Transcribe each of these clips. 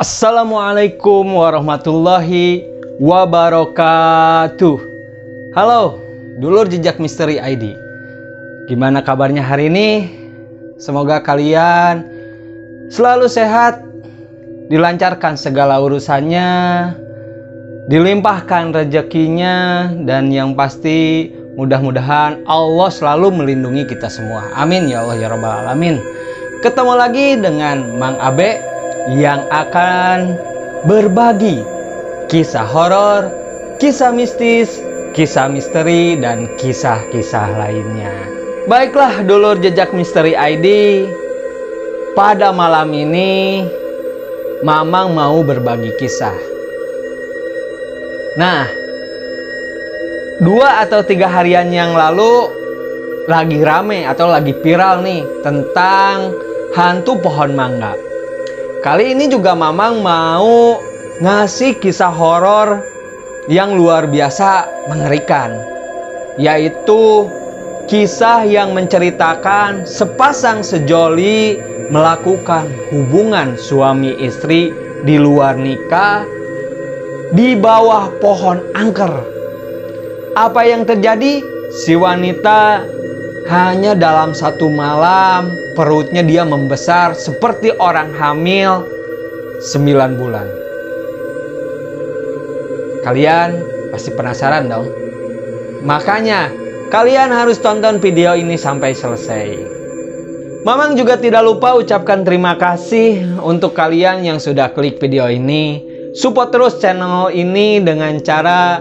Assalamualaikum warahmatullahi wabarakatuh. Halo, dulur jejak misteri ID. Gimana kabarnya hari ini? Semoga kalian selalu sehat, dilancarkan segala urusannya, dilimpahkan rezekinya, dan yang pasti mudah-mudahan Allah selalu melindungi kita semua. Amin ya Allah ya Rabbal Alamin. Ketemu lagi dengan Mang Abe yang akan berbagi kisah horor, kisah mistis, kisah misteri, dan kisah-kisah lainnya. Baiklah dulur jejak misteri ID, pada malam ini Mamang mau berbagi kisah. Nah, 2 atau 3 harian yang lalu lagi rame atau lagi viral nih tentang hantu pohon mangga. Kali ini juga Mamang mau ngasih kisah horor yang luar biasa mengerikan, yaitu kisah yang menceritakan sepasang sejoli melakukan hubungan suami istri di luar nikah di bawah pohon angker. Apa yang terjadi? Si wanita hanya dalam 1 malam perutnya dia membesar seperti orang hamil 9 bulan. Kalian pasti penasaran dong? Makanya kalian harus tonton video ini sampai selesai. Mamang juga tidak lupa ucapkan terima kasih untuk kalian yang sudah klik video ini. Support terus channel ini dengan cara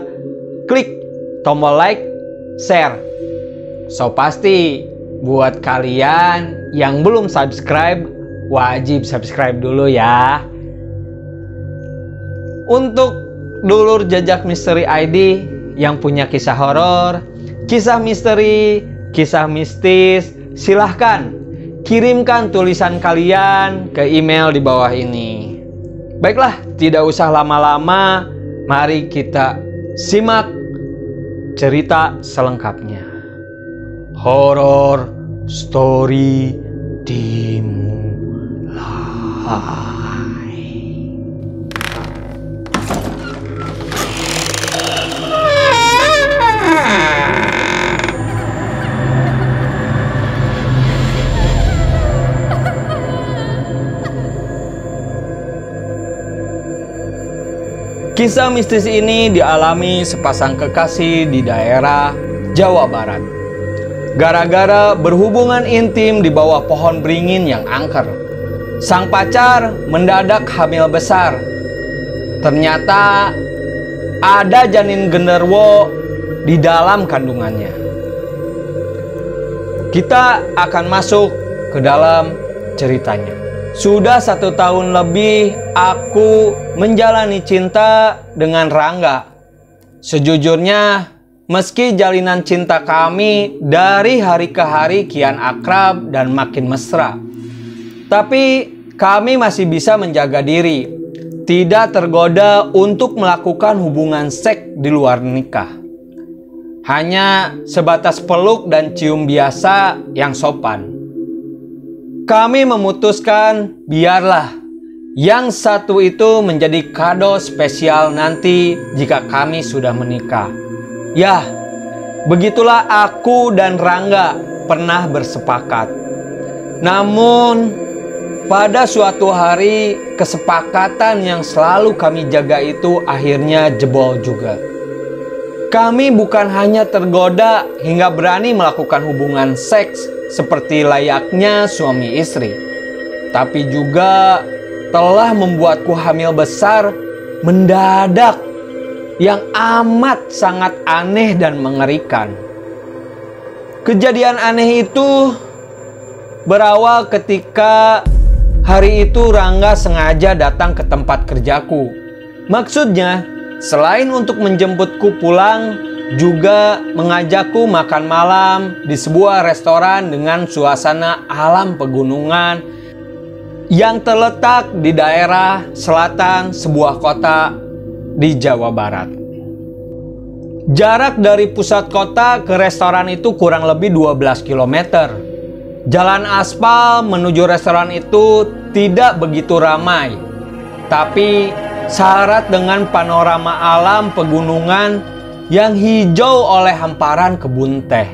klik tombol like, share. So pasti buat kalian yang belum subscribe, wajib subscribe dulu ya. Untuk dulur jejak misteri ID yang punya kisah horor, kisah misteri, kisah mistis, silahkan kirimkan tulisan kalian ke email di bawah ini. Baiklah, tidak usah lama-lama, mari kita simak cerita selengkapnya. Horror Story dimulai. Kisah mistis ini dialami sepasang kekasih di daerah Jawa Barat. Gara-gara berhubungan intim di bawah pohon beringin yang angker, sang pacar mendadak hamil besar. Ternyata ada janin genderuwo di dalam kandungannya. Kita akan masuk ke dalam ceritanya. Sudah 1 tahun lebih aku menjalani cinta dengan Rangga. Sejujurnya, meski jalinan cinta kami dari hari ke hari kian akrab dan makin mesra, tapi kami masih bisa menjaga diri, tidak tergoda untuk melakukan hubungan seks di luar nikah. Hanya sebatas peluk dan cium biasa yang sopan. Kami memutuskan biarlah yang satu itu menjadi kado spesial nanti jika kami sudah menikah. Ya, begitulah aku dan Rangga pernah bersepakat. Namun, pada suatu hari kesepakatan yang selalu kami jaga itu akhirnya jebol juga. Kami bukan hanya tergoda hingga berani melakukan hubungan seks seperti layaknya suami istri, tapi juga telah membuatku hamil besar mendadak yang amat sangat aneh dan mengerikan. Kejadian aneh itu berawal ketika hari itu Rangga sengaja datang ke tempat kerjaku. Maksudnya, selain untuk menjemputku pulang, juga mengajakku makan malam di sebuah restoran dengan suasana alam pegunungan yang terletak di daerah selatan sebuah kota di Jawa Barat. Jarak dari pusat kota ke restoran itu kurang lebih 12 km. Jalan aspal menuju restoran itu tidak begitu ramai. tapi syarat dengan panorama alam pegunungan yang hijau oleh hamparan kebun teh.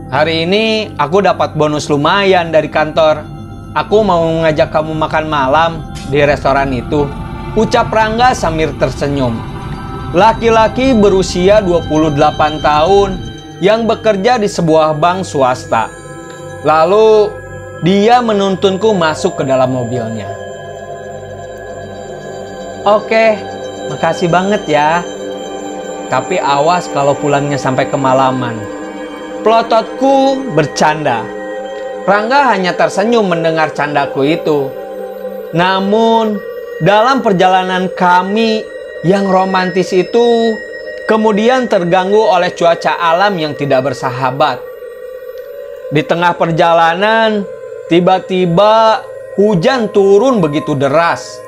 Hari ini aku dapat bonus lumayan dari kantor. Aku mau ngajak kamu makan malam di restoran itu, ucap Rangga sambil tersenyum. Laki-laki berusia 28 tahun yang bekerja di sebuah bank swasta. Lalu dia menuntunku masuk ke dalam mobilnya. Oke, makasih banget ya. Tapi awas kalau pulangnya sampai kemalaman. Pelototku bercanda. Rangga hanya tersenyum mendengar candaku itu. Namun, dalam perjalanan kami yang romantis itu, kemudian terganggu oleh cuaca alam yang tidak bersahabat. Di tengah perjalanan, tiba-tiba hujan turun begitu deras.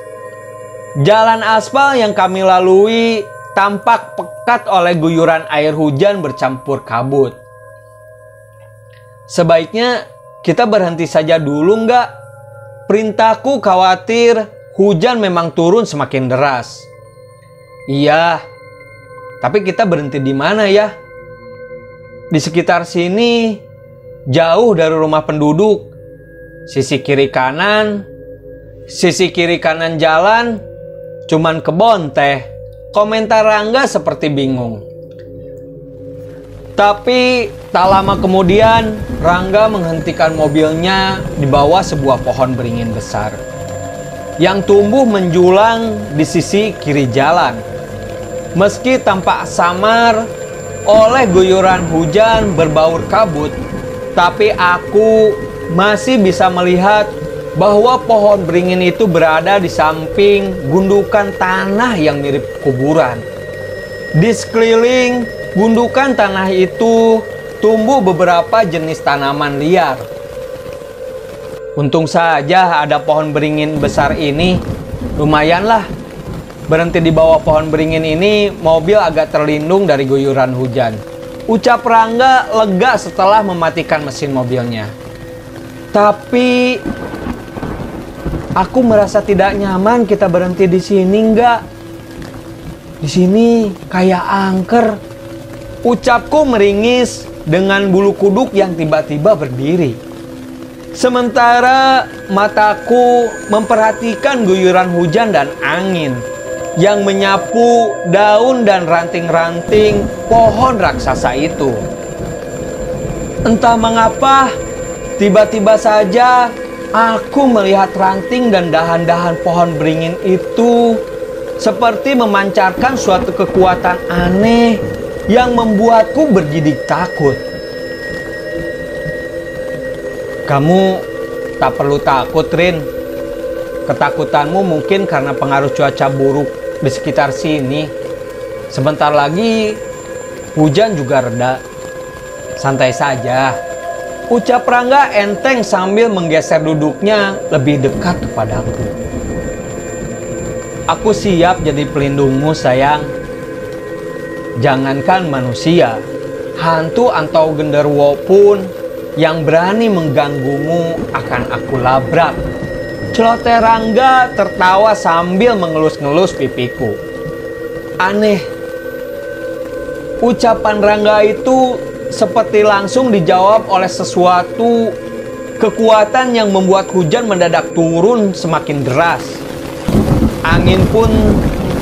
Jalan aspal yang kami lalui tampak pekat oleh guyuran air hujan bercampur kabut. Sebaiknya kita berhenti saja dulu nggak? Perintahku khawatir hujan memang turun semakin deras. Iya, tapi kita berhenti di mana ya? Di sekitar sini, jauh dari rumah penduduk. Sisi kiri kanan jalan, cuman kebon teh. Komentar Rangga seperti bingung. Tapi tak lama kemudian Rangga menghentikan mobilnya di bawah sebuah pohon beringin besar yang tumbuh menjulang di sisi kiri jalan. Meski tampak samar oleh guyuran hujan berbaur kabut, tapi aku masih bisa melihat bahwa pohon beringin itu berada di samping gundukan tanah yang mirip kuburan. Di sekeliling gundukan tanah itu tumbuh beberapa jenis tanaman liar. Untung saja ada pohon beringin besar ini. Lumayanlah, berhenti di bawah pohon beringin ini, mobil agak terlindung dari guyuran hujan. Ucap Rangga lega setelah mematikan mesin mobilnya. Tapi aku merasa tidak nyaman kita berhenti di sini, enggak? Di sini kayak angker. Ucapku meringis dengan bulu kuduk yang tiba-tiba berdiri. Sementara mataku memperhatikan guyuran hujan dan angin yang menyapu daun dan ranting-ranting pohon raksasa itu. Entah mengapa, tiba-tiba saja aku melihat ranting dan dahan-dahan pohon beringin itu seperti memancarkan suatu kekuatan aneh yang membuatku bergidik takut. Kamu tak perlu takut, Rin. Ketakutanmu mungkin karena pengaruh cuaca buruk di sekitar sini. Sebentar lagi hujan juga reda. Santai saja, ucap Rangga enteng sambil menggeser duduknya lebih dekat kepadaku. Aku siap jadi pelindungmu, sayang. Jangankan manusia, hantu atau genderuwo pun yang berani mengganggumu akan aku labrak. Celoteh Rangga tertawa sambil mengelus-ngelus pipiku. Aneh, ucapan Rangga itu seperti langsung dijawab oleh sesuatu kekuatan yang membuat hujan mendadak turun semakin deras. Angin pun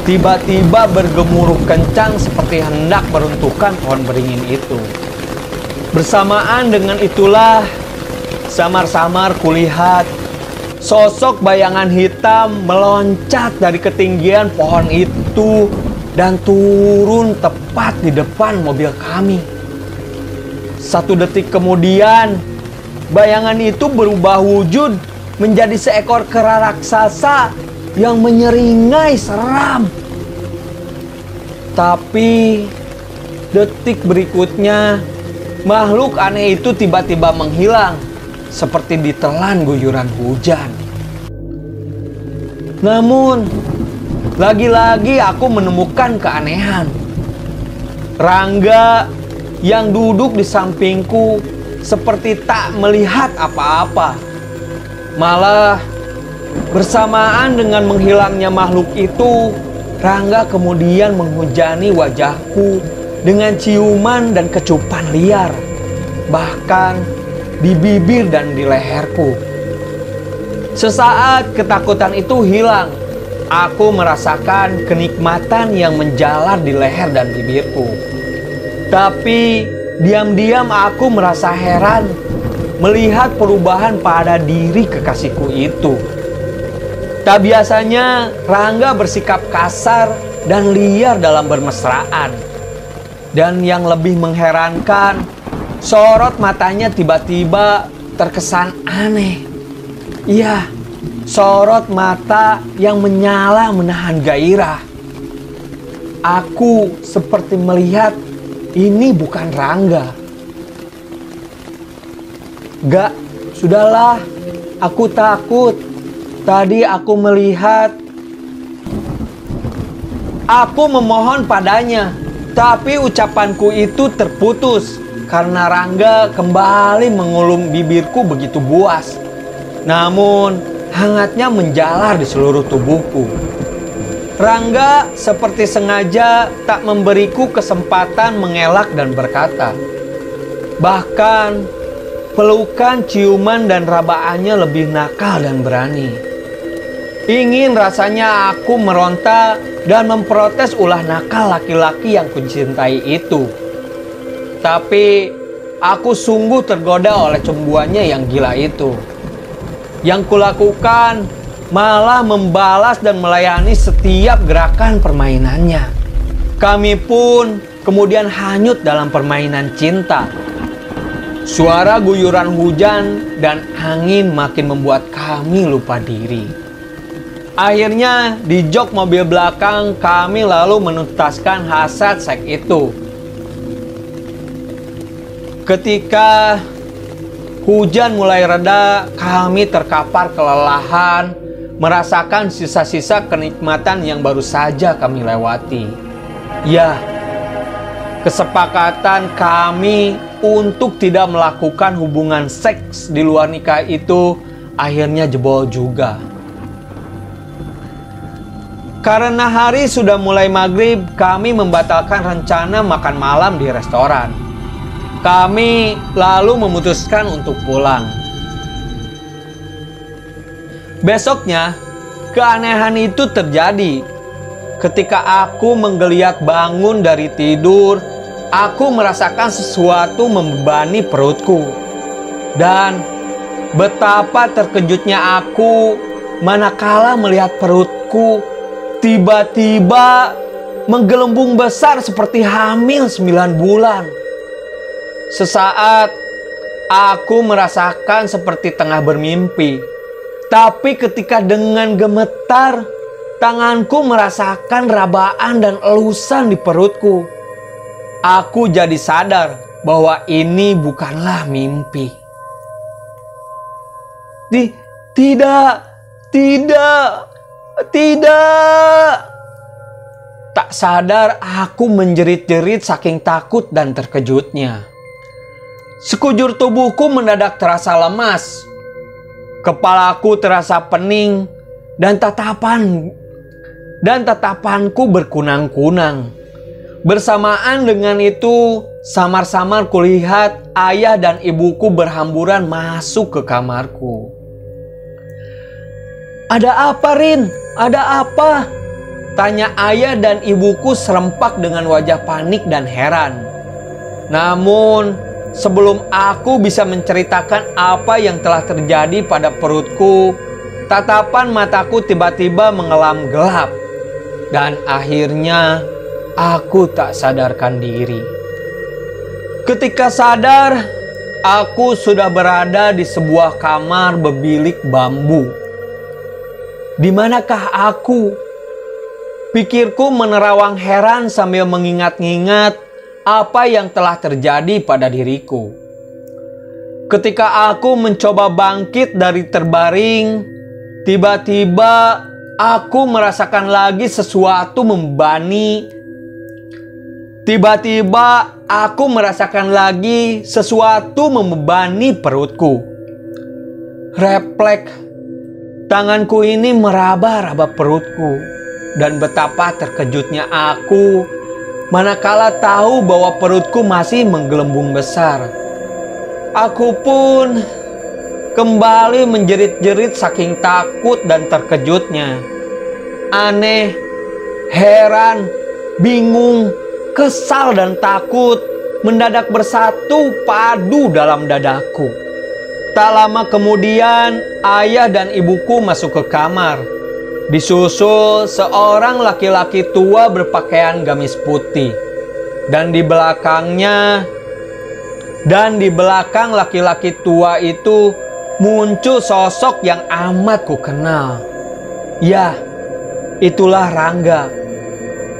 tiba-tiba bergemuruh kencang seperti hendak meruntuhkan pohon beringin itu. Bersamaan dengan itulah, samar-samar kulihat sosok bayangan hitam meloncat dari ketinggian pohon itu dan turun tepat di depan mobil kami. 1 detik kemudian, bayangan itu berubah wujud menjadi seekor kera raksasa yang menyeringai seram. Tapi detik berikutnya, makhluk aneh itu tiba-tiba menghilang seperti ditelan guyuran hujan. Namun, lagi-lagi aku menemukan keanehan. Rangga yang duduk di sampingku seperti tak melihat apa-apa. Malah Bersamaan dengan menghilangnya makhluk itu, Rangga kemudian menghujani wajahku dengan ciuman dan kecupan liar, bahkan di bibir dan di leherku. Sesaat ketakutan itu hilang, aku merasakan kenikmatan yang menjalar di leher dan bibirku. Tapi diam-diam aku merasa heran melihat perubahan pada diri kekasihku itu. Tak biasanya Rangga bersikap kasar dan liar dalam bermesraan. Dan yang lebih mengherankan, sorot matanya tiba-tiba terkesan aneh. Iya, sorot mata yang menyala menahan gairah. Aku seperti melihat ini bukan Rangga. Gak, sudahlah, aku takut. Tadi aku melihat. Aku memohon padanya, tapi ucapanku itu terputus karena Rangga kembali mengulum bibirku begitu buas. Namun, hangatnya menjalar di seluruh tubuhku. Rangga seperti sengaja tak memberiku kesempatan mengelak dan berkata. Bahkan, pelukan, ciuman, dan rabaannya lebih nakal dan berani. Ingin rasanya aku meronta dan memprotes ulah nakal laki-laki yang kucintai itu. Tapi aku sungguh tergoda oleh cemburuannya yang gila itu. Yang kulakukan malah membalas dan melayani setiap gerakan permainannya. Kami pun kemudian hanyut dalam permainan cinta. Suara guyuran hujan dan angin makin membuat kami lupa diri. Akhirnya di jok mobil belakang kami lalu menuntaskan hasrat seks itu. Ketika hujan mulai reda, kami terkapar kelelahan, merasakan sisa-sisa kenikmatan yang baru saja kami lewati. Ya, kesepakatan kami untuk tidak melakukan hubungan seks di luar nikah itu akhirnya jebol juga. Karena hari sudah mulai maghrib, kami membatalkan rencana makan malam di restoran. Kami lalu memutuskan untuk pulang. Besoknya, keanehan itu terjadi. Ketika aku menggeliat bangun dari tidur, aku merasakan sesuatu membebani perutku. Dan betapa terkejutnya aku manakala melihat perutku tiba-tiba menggelembung besar seperti hamil 9 bulan. Sesaat aku merasakan seperti tengah bermimpi. Tapi ketika dengan gemetar, tanganku merasakan rabaan dan elusan di perutku. Aku jadi sadar bahwa ini bukanlah mimpi. Tidak. Tak sadar aku menjerit-jerit saking takut dan terkejutnya. Sekujur tubuhku mendadak terasa lemas. Kepalaku terasa pening dan tatapanku berkunang-kunang. Bersamaan dengan itu, samar-samar kulihat ayah dan ibuku berhamburan masuk ke kamarku. "Ada apa, Rin? Ada apa?" tanya ayah dan ibuku serempak dengan wajah panik dan heran. Namun, sebelum aku bisa menceritakan apa yang telah terjadi pada perutku, tatapan mataku tiba-tiba mengelam gelap. Dan akhirnya, aku tak sadarkan diri. Ketika sadar, aku sudah berada di sebuah kamar berbilik bambu. Di manakah aku? Pikirku menerawang heran sambil mengingat-ingat apa yang telah terjadi pada diriku. Ketika aku mencoba bangkit dari terbaring, tiba-tiba aku merasakan lagi sesuatu membebani. Tiba-tiba aku merasakan lagi sesuatu membebani perutku. Tanganku ini meraba-raba perutku, dan betapa terkejutnya aku manakala tahu bahwa perutku masih menggelembung besar. Aku pun kembali menjerit-jerit saking takut dan terkejutnya. Aneh, heran, bingung, kesal dan takut mendadak bersatu padu dalam dadaku. Tak lama kemudian, ayah dan ibuku masuk ke kamar. Disusul seorang laki-laki tua berpakaian gamis putih. Dan di belakang laki-laki tua itu muncul sosok yang amat ku kenal. Ya, itulah Rangga.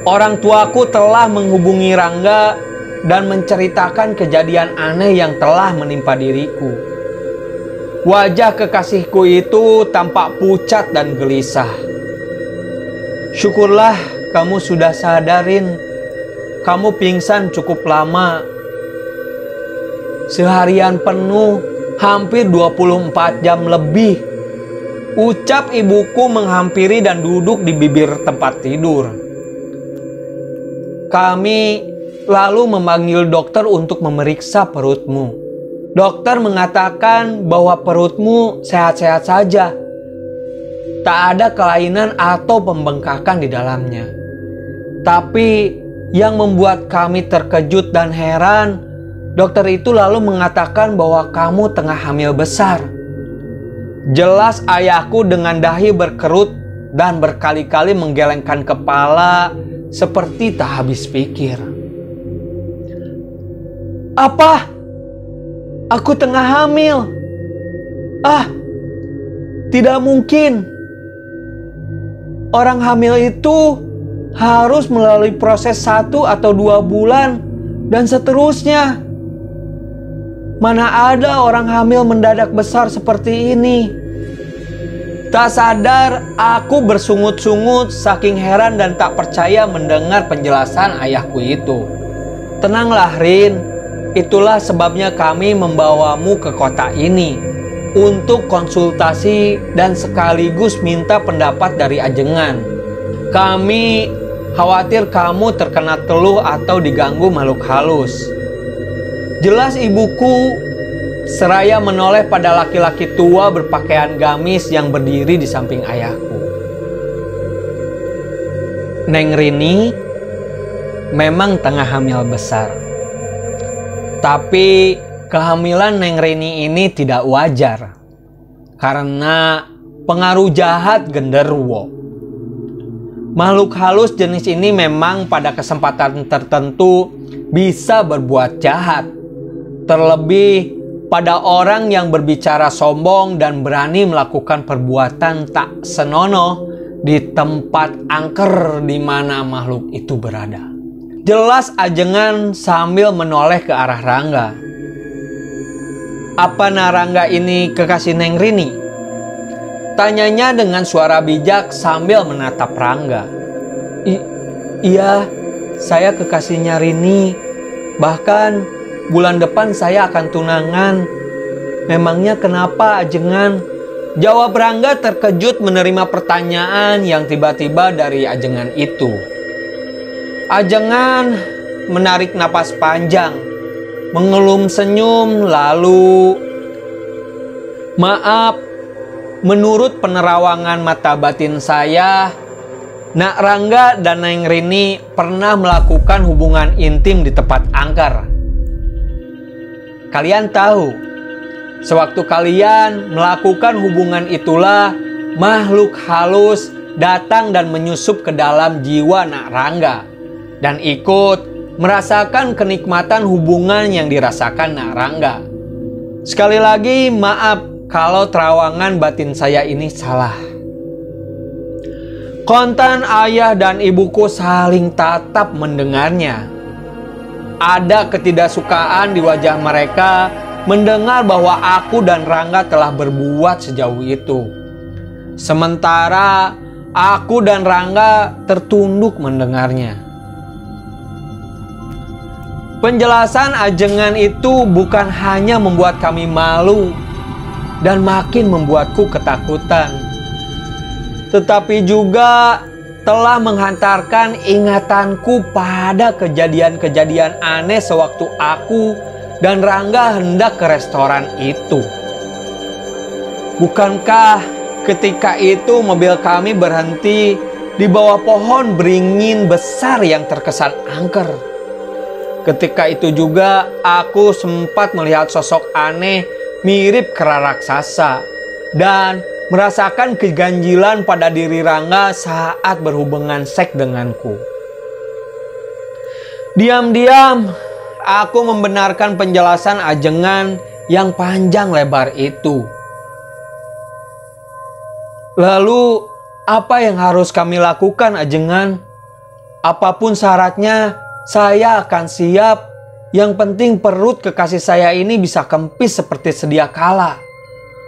Orang tuaku telah menghubungi Rangga dan menceritakan kejadian aneh yang telah menimpa diriku. Wajah kekasihku itu tampak pucat dan gelisah. Syukurlah kamu sudah sadarin. Kamu pingsan cukup lama. Seharian penuh, hampir 24 jam lebih. Ucap ibuku menghampiri dan duduk di bibir tempat tidur. Kami lalu memanggil dokter untuk memeriksa perutmu. Dokter mengatakan bahwa perutmu sehat-sehat saja. Tak ada kelainan atau pembengkakan di dalamnya. Tapi yang membuat kami terkejut dan heran, dokter itu lalu mengatakan bahwa kamu tengah hamil besar. Jelas ayahku dengan dahi berkerut dan berkali-kali menggelengkan kepala seperti tak habis pikir. Apa? Aku tengah hamil. Tidak mungkin. Orang hamil itu harus melalui proses 1 atau 2 bulan dan seterusnya. Mana ada orang hamil mendadak besar seperti ini. Tak sadar aku bersungut-sungut saking heran dan tak percaya mendengar penjelasan ayahku itu. Tenanglah Rin. Itulah sebabnya kami membawamu ke kota ini untuk konsultasi dan sekaligus minta pendapat dari ajengan. Kami khawatir kamu terkena teluh atau diganggu makhluk halus. Jelas ibuku seraya menoleh pada laki-laki tua berpakaian gamis yang berdiri di samping ayahku. Neng Rini memang tengah hamil besar. Tapi kehamilan Neng Rini ini tidak wajar karena pengaruh jahat genderuwo. Makhluk halus jenis ini memang pada kesempatan tertentu bisa berbuat jahat. Terlebih pada orang yang berbicara sombong dan berani melakukan perbuatan tak senonoh di tempat angker di mana makhluk itu berada. Jelas ajengan sambil menoleh ke arah Rangga. Apa Rangga ini kekasih Neng Rini? Tanyanya dengan suara bijak sambil menatap Rangga. Iya, saya kekasihnya Rini. Bahkan bulan depan saya akan tunangan. Memangnya kenapa ajengan? Jawab Rangga terkejut menerima pertanyaan yang tiba-tiba dari ajengan itu. Ajengan menarik napas panjang, mengelum senyum lalu, maaf, menurut penerawangan mata batin saya, Nak Rangga dan Neng Rini pernah melakukan hubungan intim di tempat angker. Kalian tahu, sewaktu kalian melakukan hubungan itulah makhluk halus datang dan menyusup ke dalam jiwa Nak Rangga dan ikut merasakan kenikmatan hubungan yang dirasakan Nak Rangga. Sekali lagi maaf kalau terawangan batin saya ini salah. Kontan ayah dan ibuku saling tatap mendengarnya. Ada ketidaksukaan di wajah mereka mendengar bahwa aku dan Rangga telah berbuat sejauh itu. Sementara aku dan Rangga tertunduk mendengarnya. Penjelasan ajengan itu bukan hanya membuat kami malu dan makin membuatku ketakutan, tetapi juga telah menghantarkan ingatanku pada kejadian-kejadian aneh sewaktu aku dan Rangga hendak ke restoran itu. Bukankah ketika itu mobil kami berhenti di bawah pohon beringin besar yang terkesan angker? Ketika itu juga aku sempat melihat sosok aneh mirip kera raksasa dan merasakan keganjilan pada diri Rangga saat berhubungan seks denganku. Diam-diam aku membenarkan penjelasan ajengan yang panjang lebar itu. Lalu apa yang harus kami lakukan, ajengan? Apapun syaratnya, saya akan siap. Yang penting perut kekasih saya ini bisa kempis seperti sedia kala.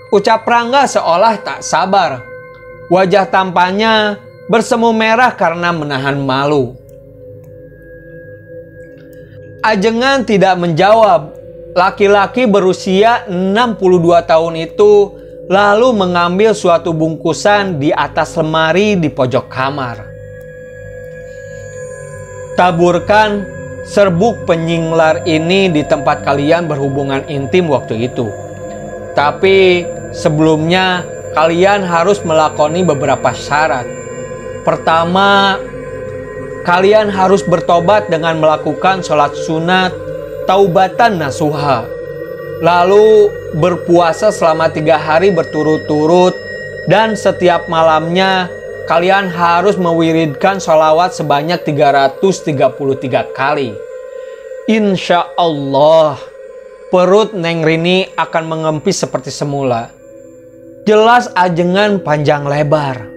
Ucap Rangga seolah tak sabar. Wajah tampannya bersemu merah karena menahan malu. Ajengan tidak menjawab. Laki-laki berusia 62 tahun itu lalu mengambil suatu bungkusan di atas lemari di pojok kamar. Taburkan serbuk penyinglar ini di tempat kalian berhubungan intim waktu itu. Tapi sebelumnya kalian harus melakoni beberapa syarat. Pertama, kalian harus bertobat dengan melakukan sholat sunat taubatan nasuha. Lalu berpuasa selama 3 hari berturut-turut. Dan setiap malamnya kalian harus mewiridkan sholawat sebanyak 333 kali. Insya Allah perut Neng Rini akan mengempis seperti semula. Jelas ajengan panjang lebar.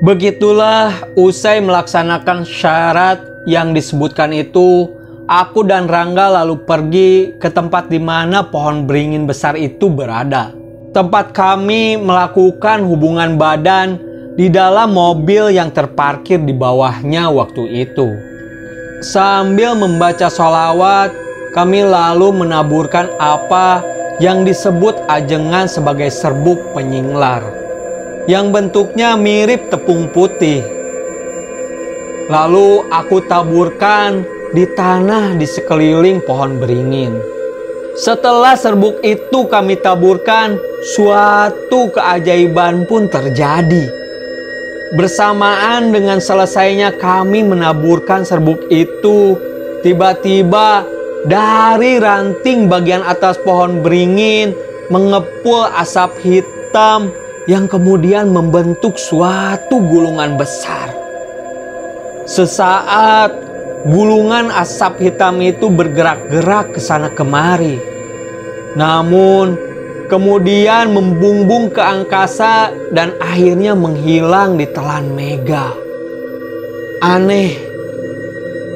Begitulah usai melaksanakan syarat yang disebutkan itu, aku dan Rangga lalu pergi ke tempat di mana pohon beringin besar itu berada. Tempat kami melakukan hubungan badan di dalam mobil yang terparkir di bawahnya waktu itu. Sambil membaca sholawat, kami lalu menaburkan apa yang disebut ajengan sebagai serbuk penyinglar, yang bentuknya mirip tepung putih. Lalu aku taburkan di tanah di sekeliling pohon beringin. Setelah serbuk itu kami taburkan, suatu keajaiban pun terjadi. Bersamaan dengan selesainya kami menaburkan serbuk itu, tiba-tiba dari ranting bagian atas pohon beringin mengepul asap hitam yang kemudian membentuk suatu gulungan besar. Sesaat gulungan asap hitam itu bergerak-gerak ke sana kemari. Namun kemudian membumbung ke angkasa dan akhirnya menghilang di telan mega. Aneh.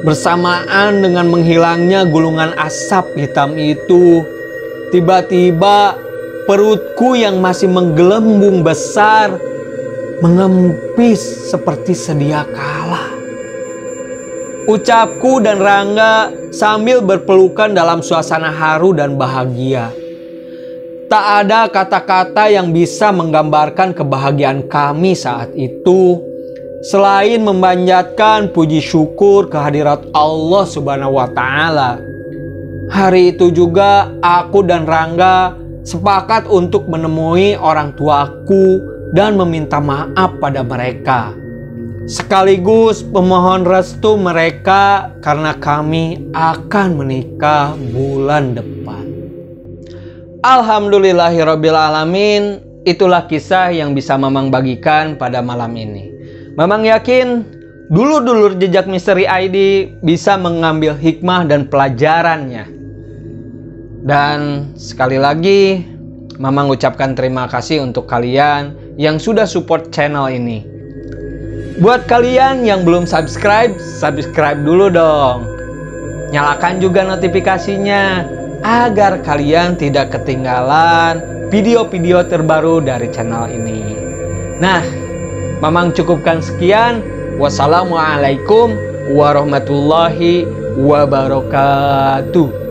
Bersamaan dengan menghilangnya gulungan asap hitam itu, tiba-tiba perutku yang masih menggelembung besar mengempis seperti sedia kala. Ucapku dan Rangga sambil berpelukan dalam suasana haru dan bahagia. Tak ada kata-kata yang bisa menggambarkan kebahagiaan kami saat itu, selain memanjatkan puji syukur kehadirat Allah Subhanahu wa Ta'ala. Hari itu juga aku dan Rangga sepakat untuk menemui orang tuaku dan meminta maaf pada mereka, sekaligus memohon restu mereka karena kami akan menikah bulan depan. Alhamdulillahirabbil alamin. Itulah kisah yang bisa Mamang bagikan pada malam ini. Mamang yakin dulur-dulur jejak misteri ID bisa mengambil hikmah dan pelajarannya. Dan sekali lagi Mamang ucapkan terima kasih untuk kalian yang sudah support channel ini. Buat kalian yang belum subscribe, subscribe dulu dong. Nyalakan juga notifikasinya agar kalian tidak ketinggalan video-video terbaru dari channel ini. Nah, Mamang cukupkan sekian. Wassalamualaikum warahmatullahi wabarakatuh.